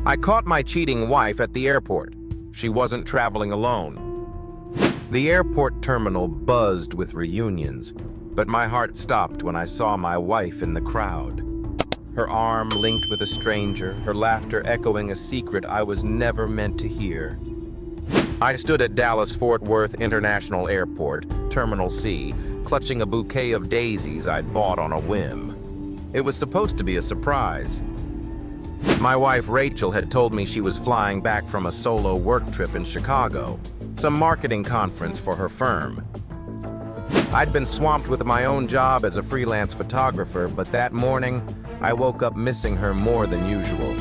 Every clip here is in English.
I caught my cheating wife at the airport. She wasn't traveling alone. The airport terminal buzzed with reunions, but my heart stopped when I saw my wife in the crowd. Her arm linked with a stranger, her laughter echoing a secret I was never meant to hear. I stood at Dallas-Fort Worth International Airport, Terminal C, clutching a bouquet of daisies I'd bought on a whim. It was supposed to be a surprise. My wife Rachel had told me she was flying back from a solo work trip in Chicago, some marketing conference for her firm. I'd been swamped with my own job as a freelance photographer, but that morning, I woke up missing her more than usual.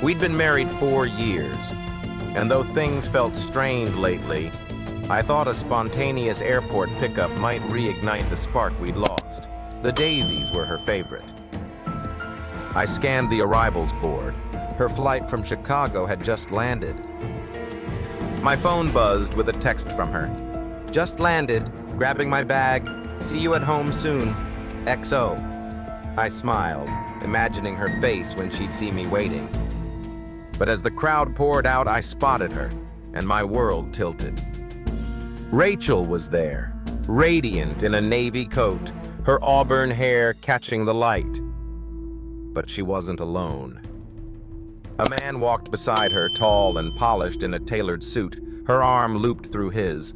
We'd been married 4 years, and though things felt strained lately, I thought a spontaneous airport pickup might reignite the spark we'd lost. The daisies were her favorite. I scanned the arrivals board. Her flight from Chicago had just landed. My phone buzzed with a text from her. "Just landed, grabbing my bag, see you at home soon, XO." I smiled, imagining her face when she'd see me waiting. But as the crowd poured out, I spotted her, and my world tilted. Rachel was there, radiant in a navy coat, her auburn hair catching the light. But she wasn't alone. A man walked beside her, tall and polished in a tailored suit, her arm looped through his.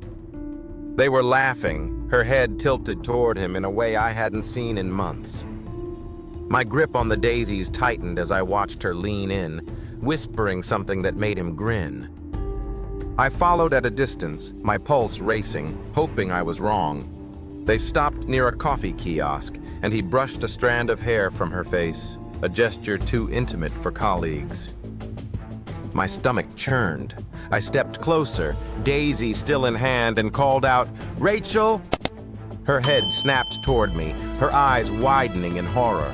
They were laughing, her head tilted toward him in a way I hadn't seen in months. My grip on the daisies tightened as I watched her lean in, whispering something that made him grin. I followed at a distance, my pulse racing, hoping I was wrong. They stopped near a coffee kiosk, and he brushed a strand of hair from her face, a gesture too intimate for colleagues. My stomach churned. I stepped closer, daisy still in hand, and called out, "Rachel!" Her head snapped toward me, her eyes widening in horror.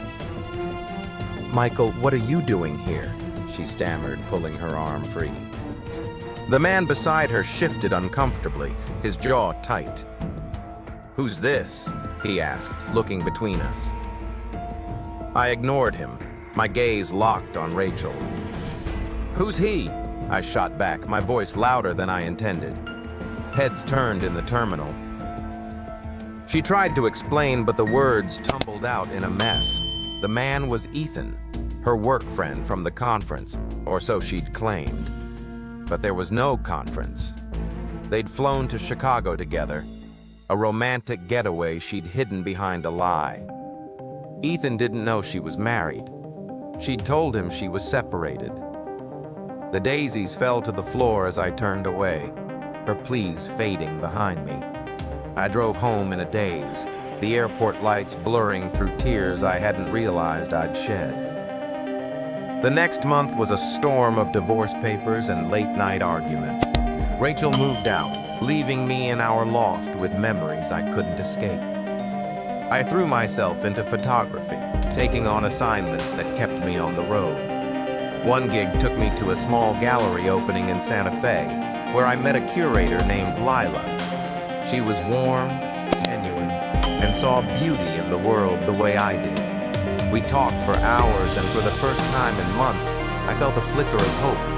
"Michael, what are you doing here?" she stammered, pulling her arm free. The man beside her shifted uncomfortably, his jaw tight. "Who's this?" he asked, looking between us. I ignored him, my gaze locked on Rachel. "Who's he?" I shot back, my voice louder than I intended. Heads turned in the terminal. She tried to explain, but the words tumbled out in a mess. The man was Ethan, her work friend from the conference, or so she'd claimed. But there was no conference. They'd flown to Chicago together, a romantic getaway she'd hidden behind a lie. Ethan didn't know she was married. She'd told him she was separated. The daisies fell to the floor as I turned away, her pleas fading behind me. I drove home in a daze, the airport lights blurring through tears I hadn't realized I'd shed. The next month was a storm of divorce papers and late-night arguments. Rachel moved out, leaving me in our loft with memories I couldn't escape. I threw myself into photography, taking on assignments that kept me on the road. One gig took me to a small gallery opening in Santa Fe, where I met a curator named Lila. She was warm, genuine, and saw beauty in the world the way I did. We talked for hours, and for the first time in months, I felt a flicker of hope.